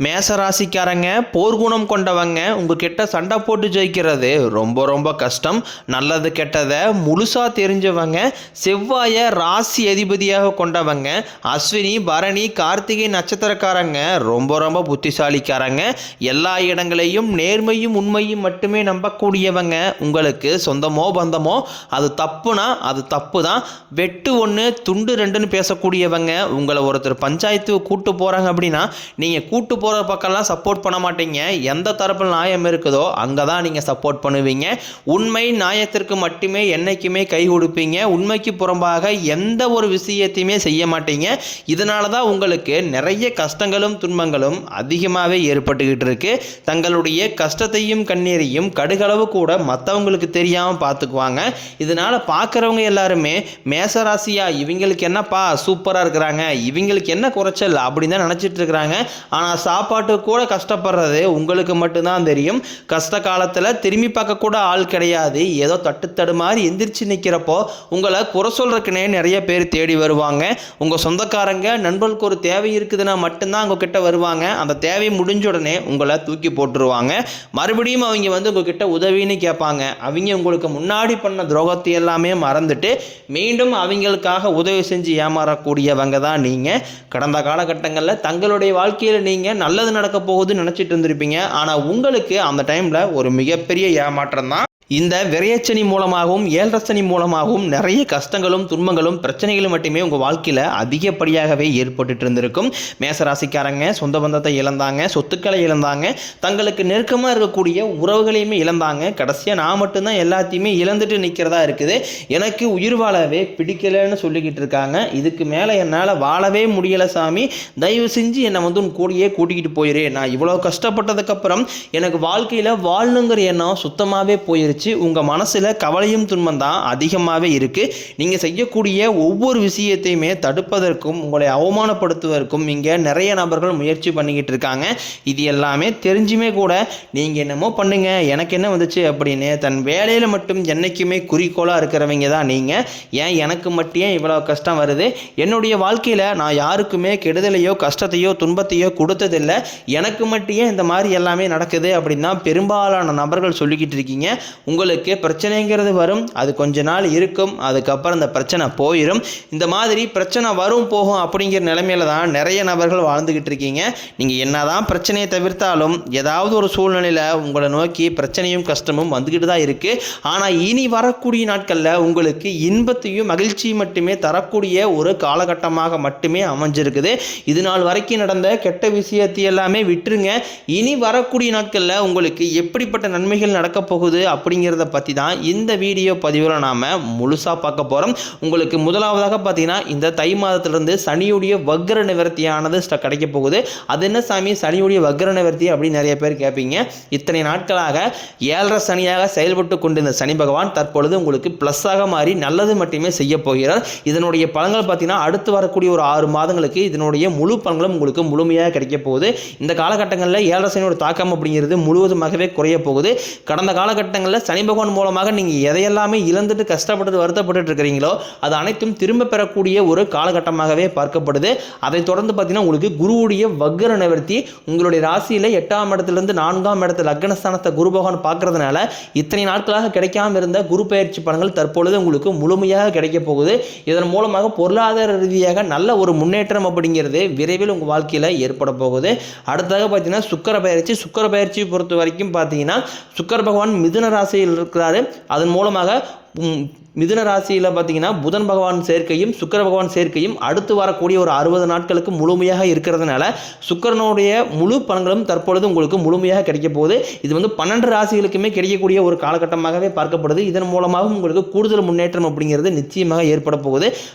மேசராசிக்காரங்க போர்க்குணம் கொண்டவங்க உங்ககிட்ட சண்டை போட்டு ஜெயிக்கிறது ரொம்ப ரொம்ப கஷ்டம். நல்லது கெட்டதை முழுசாக தெரிஞ்சவங்க, செவ்வாயை ராசி அதிபதியாக கொண்டவங்க, அஸ்வினி பரணி கார்த்திகை நட்சத்திரக்காரங்க ரொம்ப ரொம்ப புத்திசாலிக்காரங்க. எல்லா இடங்களையும் நேர்மையும் உண்மையும் மட்டுமே நம்பக்கூடியவங்க. உங்களுக்கு சொந்தமோ பந்தமோ அது தப்புனா அது தப்பு தான், வெட்டு ஒன்று துண்டு ரெண்டுன்னு பேசக்கூடியவங்க. உங்களை ஒருத்தர் பஞ்சாயத்து கூட்டு போகிறாங்க அப்படின்னா நீங்கள் கூட்டு போகிற பக்கம்லாம் சப்போர்ட் பண்ண மாட்டீங்க. எந்த தரப்பில் நியாயம் இருக்குதோ அங்கே தான் நீங்கள் சப்போர்ட் பண்ணுவீங்க. உண்மை நியாயத்திற்கு மட்டுமே என்றைக்குமே கை கொடுப்பீங்க. உண்மைக்கு புறம்பாக எந்த ஒரு விஷயத்தையுமே செய்ய மாட்டீங்க. இதனால தான் உங்களுக்கு நிறைய கஷ்டங்களும் துன்பங்களும் அதிகமாகவே ஏற்பட்டுக்கிட்டு இருக்கு. தங்களுடைய கஷ்டத்தையும் கண்ணீரையும் கடுகளவு கூட மற்றவங்களுக்கு தெரியாமல் பார்த்துக்குவாங்க. இதனால் பார்க்குறவங்க எல்லாருமே மேசராசியா இவங்களுக்கு என்னப்பா சூப்பராக இருக்கிறாங்க, இவங்களுக்கு என்ன குறைச்சல் அப்படின்னு தான் நினச்சிட்டு இருக்கிறாங்க. ஆனால் சாப்பாட்டு கூட கஷ்டப்படுறது உங்களுக்கு மட்டும்தான் தெரியும். கஷ்ட காலத்தில் திரும்பி பார்க்க கூட ஆள் கிடையாது. ஏதோ தட்டு மாதிரி எந்திரிச்சு நிற்கிறப்போ உங்களை குறை சொல்றதுக்குனே நிறைய பேர் தேடி வருவாங்க. உங்கள் சொந்தக்காரங்க நண்பர்களுக்கு ஒரு தேவை இருக்குதுன்னா மட்டும்தான் உங்ககிட்ட வருவாங்க. அந்த தேவை முடிஞ்ச உடனே உங்களை தூக்கி போட்டுருவாங்க. மறுபடியும் அவங்க உங்ககிட்ட உதவின்னு கேட்பாங்க. அவங்க உங்களுக்கு முன்னாடி பண்ண துரோகத்தை எல்லாமே மறந்துட்டு மீண்டும் அவங்களுக்காக உதவி செஞ்சு ஏமாறக்கூடியவங்க தான் நீங்கள். கடந்த காலகட்டங்களில் தங்களுடைய வாழ்க்கையில் நீங்கள் நல்லது நடக்க போகுதுன்னு நினச்சிட்டு இருந்திருப்பீங்க. ஆனால் உங்களுக்கு அந்த டைமில் ஒரு மிகப்பெரிய ஏமாற்றம் தான். இந்த விரையச்சனி மூலமாகவும் ஏழரசனி மூலமாகவும் நிறைய கஷ்டங்களும் துன்பங்களும் பிரச்சனைகளும் மட்டுமே உங்கள் வாழ்க்கையில் அதிகப்படியாகவே ஏற்பட்டு இருந்திருக்கும். மேசராசிக்காரங்க சொந்த பந்தத்தை இழந்தாங்க, சொத்துக்களை இழந்தாங்க, தங்களுக்கு நெருக்கமாக இருக்கக்கூடிய உறவுகளையுமே இழந்தாங்க. கடைசியாக நான் மட்டும்தான் எல்லாத்தையுமே இழந்துட்டு நிற்கிறதா இருக்குது, எனக்கு உயிர் வாழவே பிடிக்கலைன்னு சொல்லிக்கிட்டு இருக்காங்க. இதுக்கு மேலே என்னால் வாழவே முடியலை சாமி, தயவு செஞ்சு என்னை உன் கூடியே கூட்டிக்கிட்டு போயிரு. நான் இவ்வளோ கஷ்டப்பட்டதுக்கப்புறம் எனக்கு வாழ்க்கையில் வாழணுங்கிற எண்ணம் சுத்தமாகவே போயிரு. உங்கள் மனசில் கவலையும் துன்பம் தான் அதிகமாகவே இருக்குது. நீங்கள் செய்யக்கூடிய ஒவ்வொரு விஷயத்தையுமே தடுப்பதற்கும் உங்களை அவமானப்படுத்துவதற்கும் இங்கே நிறைய நபர்கள் முயற்சி பண்ணிக்கிட்டு இருக்காங்க. இது எல்லாமே தெரிஞ்சுமே கூட நீங்கள் என்னமோ பண்ணுங்க எனக்கு என்ன வந்துச்சு அப்படின்னு தன் வேலையில் மட்டும் என்றைக்குமே குறிக்கோளாக இருக்கிறவங்க தான் நீங்கள். ஏன் எனக்கு மட்டும் இவ்வளோ கஷ்டம் வருது, என்னுடைய வாழ்க்கையில் நான் யாருக்குமே கெடுதலையோ கஷ்டத்தையோ துன்பத்தையோ கொடுத்ததில்லை, எனக்கு மட்டும் இந்த மாதிரி எல்லாமே நடக்குது அப்படின்னு தான் பெரும்பாலான நபர்கள் சொல்லிக்கிட்டு இருக்கீங்க. உங்களுக்கு பிரச்சனைங்கிறது வரும், அது கொஞ்ச நாள் இருக்கும், அதுக்கப்புறம் இந்த பிரச்சனை போயிடும். இந்த மாதிரி பிரச்சனை வரும் போகும் அப்படிங்கிற நிலைமையில தான் நிறைய நபர்கள் வாழ்ந்துக்கிட்டு இருக்கீங்க. நீங்கள் என்னதான் பிரச்சனையை தவிர்த்தாலும் ஏதாவது ஒரு சூழ்நிலையில் உங்களை நோக்கி பிரச்சனையும் கஷ்டமும் வந்துக்கிட்டு தான் இருக்குது. ஆனால் இனி வரக்கூடிய நாட்களில் உங்களுக்கு இன்பத்தையும் மகிழ்ச்சியும் மட்டுமே தரக்கூடிய ஒரு காலகட்டமாக மட்டுமே அமைஞ்சிருக்குது. இது நாள் வரைக்கும் நடந்த கெட்ட விஷயத்தை எல்லாமே விட்டுருங்க. இனி வரக்கூடிய நாட்களில் உங்களுக்கு எப்படிப்பட்ட நன்மைகள் நடக்கப் போகுது அப்படிங்கிறத பற்றி தான் இந்த வீடியோ பதிவில் நாம் முழுசாக பார்க்க போகிறோம். உங்களுக்கு முதலாவதாக பார்த்தீங்கன்னா இந்த தை மாதத்திலிருந்து சனியுடைய வக்ர நிவர்த்தியானது கிடைக்க போகுது. அது என்ன சாமி சனியுடைய வக்ர நிவர்த்தி அப்படின்னு நிறைய பேர் கேட்பீங்க. இத்தனை நாட்களாக ஏழரை சனியாக செயல்பட்டு கொண்டிருந்த சனி பகவான் தற்பொழுது உங்களுக்கு ப்ளஸ்ஸாக மாறி நல்லது மட்டுமே செய்ய போகிறார். இதனுடைய பலன்கள் பார்த்தீங்கன்னா அடுத்து வரக்கூடிய ஒரு 6 மாதங்களுக்கு இதனுடைய முழு பலன்களும் உங்களுக்கு முழுமையாக கிடைக்க போகுது. இந்த காலகட்டங்களில் ஏழரை சனியோட தாக்கம் அப்படிங்கிறது முழுவதுமாகவே குறைய போகுது. கடந்த காலகட்டங்களில் சனி பகவான் மூலமாக நீங்கள் எதையெல்லாமே இழந்துட்டு கஷ்டப்பட்டு வருத்தப்பட்டு இருக்கிறீங்களோ அது அனைத்தும் திரும்ப பெறக்கூடிய ஒரு காலகட்டமாகவே பார்க்கப்படுது. அதை தொடர்ந்து பார்த்தீங்கன்னா உங்களுக்கு குருவுடைய வக்ர நிவர்த்தி உங்களுடைய ராசியில் 8ஆம் இடத்திலிருந்து 4ஆம் இடத்துல லக்னஸ்தானத்தை குரு பகவான் பார்க்கறதுனால இத்தனை நாட்களாக கிடைக்காம இருந்த குரு பயிற்சி பலன்கள் தற்பொழுது உங்களுக்கு முழுமையாக கிடைக்க போகுது. இதன் மூலமாக பொருளாதார ரீதியாக நல்ல ஒரு முன்னேற்றம் அப்படிங்கிறது விரைவில் உங்கள் வாழ்க்கையில் ஏற்பட போகுது. அடுத்ததாக பார்த்தீங்கன்னா சுக்கிர பயிற்சியை பொறுத்த வரைக்கும் பார்த்தீங்கன்னா சுக்கிர பகவான் மிதுன ராசியில் இருக்கிறாரு. அதன் மூலமாக மிதுன ராசியில் பார்த்தீங்கன்னா புதன் பகவான் சேர்க்கையும் சுக்கிர பகவான் சேர்க்கையும் அடுத்து வரக்கூடிய ஒரு 60 நாட்களுக்கு முழுமையாக இருக்கிறதுனால சுக்கிரனுடைய முழு பலன்களும் தற்பொழுது உங்களுக்கு முழுமையாக கிடைக்க போகுது. இது 12 ராசிகளுக்குமே கிடைக்கக்கூடிய ஒரு காலகட்டமாகவே பார்க்கப்படுது. இதன் மூலமாக உங்களுக்கு கூடுதல் முன்னேற்றம் அப்படிங்கிறது நிச்சயமாக ஏற்பட போகுது.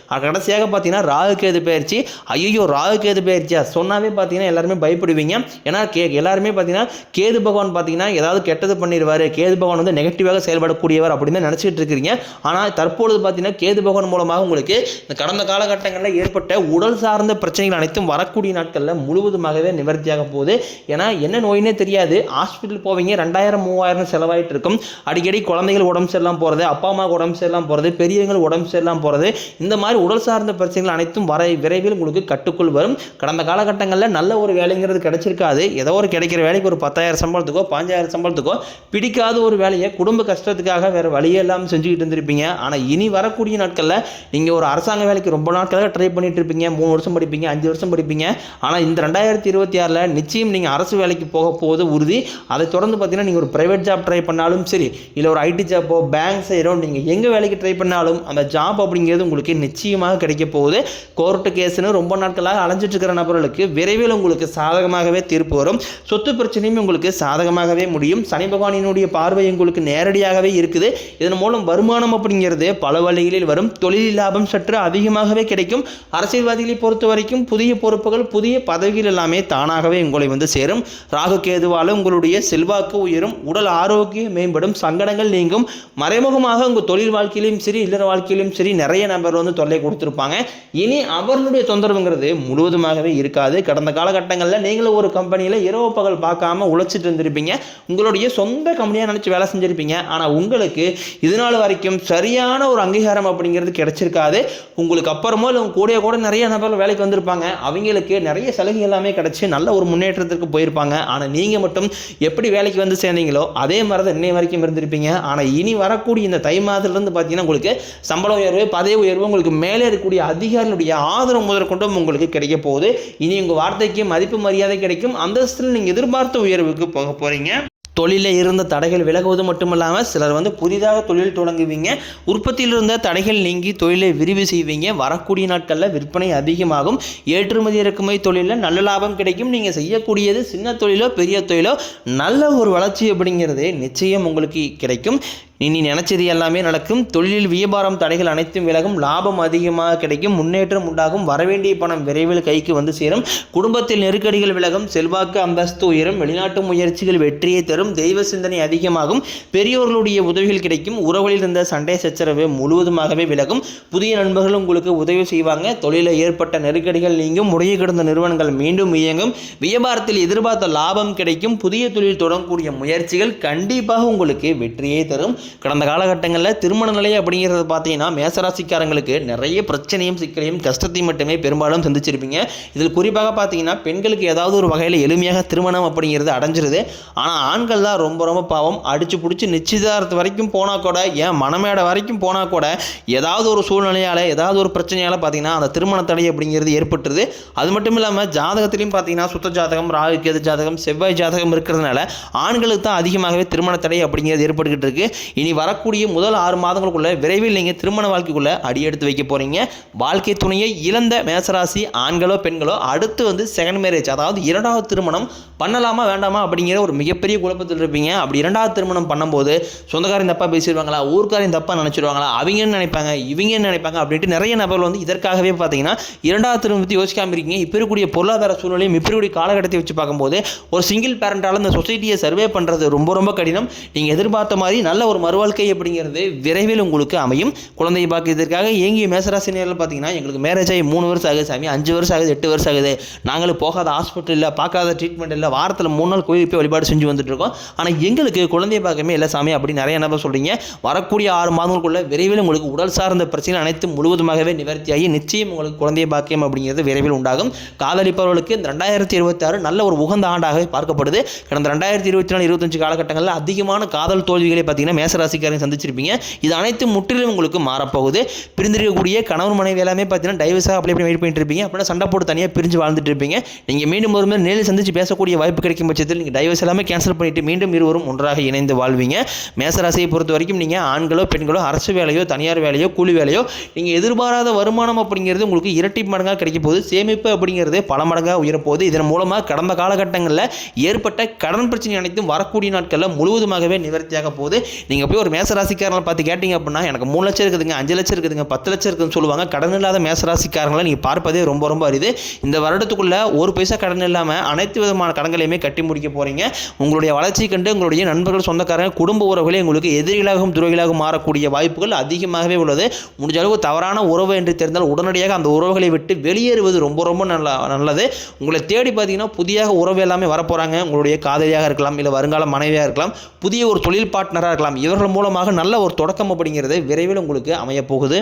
கடைசியாக பார்த்தீங்கன்னா ராகு கேது பயிற்சி. ஐயோ ராகு கேது பயிற்சியா சொன்னாவே பார்த்தீங்கன்னா எல்லாருமே பயப்படுவீங்க. ஏன்னா எல்லாருமே பார்த்தீங்கன்னா கேது பகவான் பார்த்தீங்கன்னா ஏதாவது கெட்டது பண்ணிடுவார், கேது பகவான் நெகட்டிவாக செயல்படக்கூடியவர் அப்படின்னு நினச்சிட்டு இருக்கிறீங்க. ஆனால் தற்பொழுது பார்த்தீங்கன்னா கேது பகவான் மூலமாக உங்களுக்கு இந்த கடந்த காலகட்டங்களில் ஏற்பட்ட உடல் சார்ந்த பிரச்சனைகள் அனைத்தும் வரக்கூடிய நாட்களில் முழுவதுமாகவே நிவர்த்தியாக போகுது. ஏன்னா என்ன நோயினே தெரியாது, ஹாஸ்பிட்டல் போவீங்க 2000-3000 செலவாயிட்டு இருக்கும். அடிக்கடி குழந்தைகள் உடம்பு சரியில்லாமல் போகிறது, அப்பா அம்மா உடம்பு சரியில்லாமல் போகிறது, பெரியவங்கள் உடம்பு சரியில்லாமல் போகிறது, இந்த மாதிரி உடல் சார்ந்த பிரச்சனைகள் அனைத்தும் விரைவில் உங்களுக்கு கட்டுக்குள் வரும். கடந்த காலகட்டங்களில் நல்ல ஒரு வேலைங்கிறது கிடைச்சிருக்காது. ஏதோ ஒரு கிடைக்கிற வேலைக்கு ஒரு 10,000 சம்பளத்துக்கோ 5,000 சம்பளத்துக்கோ பிடிக்காத ஒரு வேலையை குடும்ப கஷ்டத்துக்காக வேறு வழியே இல்லாமல் செஞ்சுக்கிட்டு இருந்திருப்பீங்க. ஆனால் இனி வரக்கூடிய நாட்களில் நீங்கள் ஒரு அரசாங்க வேலைக்கு ரொம்ப நாட்களாக ட்ரை பண்ணிட்டு இருப்பீங்க. 3 வருஷம் படிப்பீங்க, 5 வருஷம் படிப்பீங்க. ஆனால் இந்த 2026 நிச்சயம் நீங்கள் அரசு வேலைக்கு போக போவது உறுதி. அதை தொடர்ந்து பார்த்தீங்கன்னா நீங்கள் ஒரு ப்ரைவேட் ஜாப் ட்ரை பண்ணாலும் சரி, இல்லை ஒரு ஐடி ஜாப்போ பேங்க் சைடோ நீங்கள் எங்கே வேலைக்கு ட்ரை பண்ணாலும் அந்த ஜாப் அப்படிங்கிறது உங்களுக்கு நிச்சயமாக கிடைக்க போகுது. கோர்ட்டு கேஸ்னு ரொம்ப நாட்களாக அலைஞ்சிட்டு இருக்கிற நபர்களுக்கு விரைவில் உங்களுக்கு சாதகமாகவே தீர்ப்பு வரும். சொத்து பிரச்சனையும் உங்களுக்கு சாதகமாகவே முடியும். சனி பகவானினுடைய பார்வை உங்களுக்கு நேரடியாகவே இருக்குது. இதன் மூலம் வருமானம் அப்படிங்கிறது பல வழிகளில் வரும். தொழில் லாபம் சற்று அதிகமாகவே கிடைக்கும். அரசியல்வாதிகளை பொறுத்த வரைக்கும் புதிய பொறுப்புகள், புதிய பதவிகள் எல்லாமே தானாகவே உங்களை சேரும். ராகு கேதுவால் உங்களுடைய செல்வாக்கு உயரும், உடல் ஆரோக்கியம் மேம்படும், சங்கடங்கள் நீங்கும். மறைமுகமாக உங்கள் தொழில் வாழ்க்கையிலும் சரி, இல்லற வாழ்க்கையிலும் சரி நிறைய நபர் தொல்லை கொடுத்துருப்பாங்க. இனி அவர்களுடைய தொந்தரவுங்கிறது முழுவதுமாகவே இருக்காது. கடந்த காலகட்டங்களில் நீங்களும் ஒரு கம்பெனியில் இரவு பகல் பார்க்காம உழைச்சிட்டு இருந்திருப்பீங்க. உங்களுடைய சொந்த கம்பெனியாக நினச்சி வேலை செஞ்சுருப்பீங்க. ஆனால் உங்களுக்கு இதனால் வரைக்கும் சரியான ஒரு அங்கீகாரம் அப்படிங்கிறது கிடைச்சிருக்காது. உங்களுக்கு அப்புறமோ இல்லை கூட நிறைய நபர்கள் வேலைக்கு வந்திருப்பாங்க. அவங்களுக்கு நிறைய சலுகை எல்லாமே கிடைச்சி நல்ல ஒரு முன்னேற்றத்திற்கு போயிருப்பாங்க. ஆனால் நீங்கள் மட்டும் எப்படி வேலைக்கு வந்து சேர்ந்தீங்களோ அதே மாதிரி தான் இன்னை வரைக்கும் இருந்திருப்பீங்க. ஆனால் இனி வரக்கூடிய இந்த தை மாதத்துலேருந்து பார்த்தீங்கன்னா உங்களுக்கு சம்பள உயர்வு, பதவி உயர்வு, உங்களுக்கு மேலே இருக்கக்கூடிய அதிகாரிகளுடைய ஆதரவு முதற்கொண்டும் உங்களுக்கு கிடைக்க போகுது. இனி உங்கள் வார்த்தைக்கு மதிப்பு மரியாதை கிடைக்கும். அந்தஸ்தில் நீங்கள் எதிர்பார்த்த உயர்வுக்கு போக போகிறீங்க. தொழிலில் இருந்த தடைகள் விலகுவது மட்டுமல்லாமல் சிலர் புதிதாக தொழில் தொடங்குவீங்க. உற்பத்தியில் இருந்த தடைகள் நீங்கி தொழிலை விரிவு செய்வீங்க. வரக்கூடிய நாட்களில் விற்பனை அதிகமாகும். ஏற்றுமதி இறக்குமதி தொழிலில் நல்ல லாபம் கிடைக்கும். நீங்கள் செய்யக்கூடியது சின்ன தொழிலோ பெரிய தொழிலோ நல்ல ஒரு வளர்ச்சி அப்படிங்கிறது நிச்சயம் உங்களுக்கு கிடைக்கும். இனி நினைச்சது எல்லாமே நடக்கும். தொழிலில் வியாபாரம் தடைகள் அனைத்தும் விலகும். லாபம் அதிகமாக கிடைக்கும். முன்னேற்றம் உண்டாகும். வரவேண்டிய பணம் விரைவில் கைக்கு சேரும். குடும்பத்தில் நெருக்கடிகள் விலகும். செல்வாக்கு அந்தஸ்து உயரும். வெளிநாட்டு முயற்சிகள் வெற்றியை தரும். தெய்வ சிந்தனை அதிகமாகும். பெரியோர்களுடைய உதவிகள் கிடைக்கும். உறவுகளில் இருந்த சண்டை சச்சரவு முழுவதுமாகவே விலகும். புதிய நண்பர்கள் உங்களுக்கு உதவி செய்வாங்க. தொழிலில் ஏற்பட்ட நெருக்கடிகள் நீங்கும். முறையை கிடந்த நிறுவனங்கள் மீண்டும் இயங்கும். வியாபாரத்தில் எதிர்பார்த்த லாபம் கிடைக்கும். புதிய தொழில் தொடங்கக்கூடிய முயற்சிகள் கண்டிப்பாக உங்களுக்கு வெற்றியை தரும். கடந்த காலகட்டங்களில் திருமண நிலை அப்படிங்கிறது பார்த்தீங்கன்னா மேசராசிக்காரங்களுக்கு நிறைய பிரச்சனையும் சிக்கலையும் கஷ்டத்தையும் மட்டுமே பெரும்பாலும் சந்திச்சிருப்பீங்க. இதில் குறிப்பாக பார்த்தீங்கன்னா பெண்களுக்கு ஏதாவது ஒரு வகையில் எளிமையாக திருமணம் அப்படிங்கிறது அடைஞ்சிருது. ஆனால் ஆண்கள் தான் ரொம்ப பாவம். அடிச்சு பிடிச்சி நிச்சயதார்த்தம் வரைக்கும் போனால் கூட, ஏன் மனமேடை வரைக்கும் போனால் கூட ஏதாவது ஒரு சூழ்நிலையால் ஏதாவது ஒரு பிரச்சனையால் பார்த்தீங்கன்னா அந்த திருமண தடை அப்படிங்கிறது ஏற்பட்டுருது. அது மட்டும் இல்லாமல் ஜாதகத்திலையும் பார்த்தீங்கன்னா சுத்த ஜாதகம், ராகு கேது ஜாதகம், செவ்வாய் ஜாதகம் இருக்கிறதுனால ஆண்களுக்கு தான் அதிகமாகவே திருமண தடை அப்படிங்கிறது ஏற்பட்டுக்கிட்டு இருக்கு. இனி வரக்கூடிய முதல் 6 மாதங்களுக்குள்ள விரைவில் நீங்கள் திருமண வாழ்க்கைக்குள்ள அடியெடுத்து வைக்க போறீங்க. வாழ்க்கை துணையை இழந்த மேசராசி ஆண்களோ பெண்களோ அடுத்து செகண்ட் மேரேஜ், அதாவது 2வது திருமணம் பண்ணலாமா வேண்டாமா அப்படிங்கிற ஒரு மிகப்பெரிய குழப்பத்தில் இருப்பீங்க. அப்படி 2வது திருமணம் பண்ணும்போது சொந்தக்காரன் தப்பா பேசிடுவாங்களா, ஊர்க்காரையும் தப்பா நினைச்சிடுவாங்களா, அவங்க என்ன நினைப்பாங்க, இவங்க என்ன நினைப்பாங்க அப்படின்ட்டு நிறைய நபர்கள் இதற்காகவே பார்த்தீங்கன்னா 2வது திருமணத்தை யோசிக்காம இருக்கீங்க. இப்போ இருக்கக்கூடிய பொருளாதார சூழ்நிலையும் இப்போ இருக்கக்கூடிய காலகட்டத்தை வச்சு பார்க்கும்போது ஒரு சிங்கிள் பேரண்டால் இந்த சொசைட்டியை சர்வே பண்ணுறது ரொம்ப கடினம். நீங்கள் எதிர்பார்த்த மாதிரி நல்ல ஒரு மறுவாழ்க்கை அப்படிங்கிறது விரைவில் உங்களுக்கு அமையும். குழந்தையை பார்க்கறதுக்காக ஏங்கிய மேசராசி நேரில் பார்த்தீங்கன்னா எங்களுக்கு மேரேஜ் ஆகி 3 வருஷம் ஆகுது சாமி, 5 வருஷம் ஆகுது, 8 வருஷம் ஆகுது, நாங்களும் போகாத ஹாஸ்பிட்டல் இல்லை, பார்க்காத ட்ரீட்மெண்ட் இல்லை, வாரத்தில் 3 நாள் கோயிலுக்கு போய் வழிபாடு செஞ்சு வந்துட்டு இருக்கோம், ஆனால் எங்களுக்கு குழந்தையை பார்க்கவே இல்லை சாமி அப்படி நிறைய நபர் சொல்கிறீங்க. வரக்கூடிய 6 மாதங்களுக்குள்ள விரைவில் உங்களுக்கு உடல் சார்ந்த பிரச்சனை அனைத்தும் முழுவதுமாகவே நிவர்த்தியாகி நிச்சயம் உங்களுக்கு குழந்தையை பாக்கியம் அப்படிங்கிறது விரைவில் உண்டாகும். காதலிப்பவர்களுக்கு இந்த 2026 நல்ல ஒரு உகந்த ஆண்டாகவே பார்க்கப்படுது. கடந்த 2024-25 காலகட்டங்களில் அதிகமான காதல் தோல்விகளை பார்த்தீங்கன்னா மேசராசிக்காரங்க சந்திச்சிருப்பீங்க. இது அனைத்தும் முற்றிலும் உங்களுக்கு மாறப்போகுது. பிரிந்திருக்கக்கூடிய கணவன் மனைவி எல்லாமே பார்த்தீங்கன்னா டைவர்ஸாக அப்படி வெயிட் பண்ணிட்டு இருப்பீங்க. அப்படின்னா சண்டை போட்டு தனியாக பிரிஞ்சு வாழ்ந்துட்டு இருப்பீங்க. நீங்கள் மீண்டும் ஒரு முறை நேரில் சந்திச்சு பேசக்கூடிய வாய்ப்பு கிடைக்கும் பட்சத்தில் நீங்கள் டைவர்ஸ் எல்லாமே கேன்சல் பண்ணிட்டு மீண்டும் இருவரும் ஒன்றாக இணைந்து வாழ்வீங்க. மேசராசியை பொறுத்த வரைக்கும் நீங்கள் ஆண்களோ பெண்களோ அரசு வேலையோ தனியார் வேலையோ கூலி வேலையோ நீங்கள் எதிர்பாராத வருமானம் அப்படிங்கிறது உங்களுக்கு இரட்டி மடங்காக கிடைக்க போகுது. சேமிப்பு அப்படிங்கிறது பல மடங்காக உயரப்போகுது. இதன் மூலமாக கடந்த காலகட்டங்களில் ஏற்பட்ட கடன் பிரச்சனை அனைத்தும் வரக்கூடிய நாட்களில் முழுவதுமாகவே நிவர்த்தியாக போகுது. நீங்கள் நீங்கள் போய் ஒரு மேசராசிக்காரங்களை பார்த்து கேட்டிங்க அப்படின்னா எனக்கு 3 லட்சம் இருக்குதுங்க, 5 லட்சம் இருக்குதுங்க, 10 லட்சம் இருக்குதுன்னு சொல்லுவாங்க. கடன் இல்லாத மேசராசிக்காரங்களை நீங்கள் பார்ப்பதே ரொம்ப ரொம்ப அரிது. இந்த வருடத்துக்குள்ளே ஒரு பைசா கடன் இல்லாமல் அனைத்து விதமான கடன்களையுமே கட்டி முடிக்க போகிறீங்க. உங்களுடைய வளர்ச்சி கண்டு உங்களுடைய நண்பர்கள், சொந்தக்காரங்க, குடும்ப உறவுகளே உங்களுக்கு எதிரிகளாகவும் துரோகிகளாகவும் மாறக்கூடிய வாய்ப்புகள் அதிகமாகவே உள்ளது. முடிஞ்ச அளவு தவறான உறவு என்று தெரிந்தால் உடனடியாக அந்த உறவுகளை விட்டு வெளியேறுவது ரொம்ப ரொம்ப நல்லது. உங்களை தேடி பார்த்தீங்கன்னா புதிய உறவு எல்லாமே வரப்போகிறாங்க. உங்களுடைய காதலியாக இருக்கலாம், இல்லை வருங்கால மனைவியாக இருக்கலாம், புதிய ஒரு தொழில் பார்ட்னராக இருக்கலாம். இவர்கள் மூலமாக நல்ல ஒரு தொடக்கம் அப்படிங்கிறது விரைவில் உங்களுக்கு அமையப் போகுது.